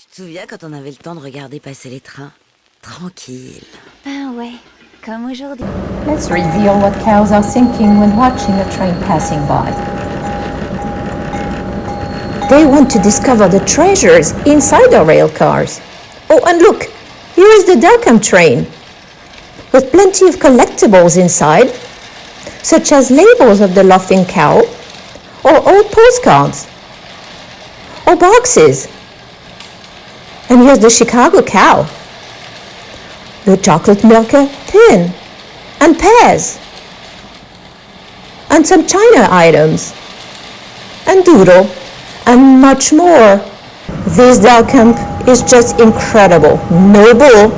Tu te souviens quand on avait le temps de regarder passer les trains? Tranquille. Ben ouais, comme aujourd'hui. Let's reveal what cows are thinking when watching a train passing by. They want to discover the treasures inside the rail cars. Oh, and look, here is the Delcampe train, with plenty of collectibles inside, such as labels of the laughing cow, or old postcards, or boxes. And here's the Chicago cow, the chocolate milker pin, and pears, and some china items, and doodle, and much more. This Delcampe is just incredible. No bull,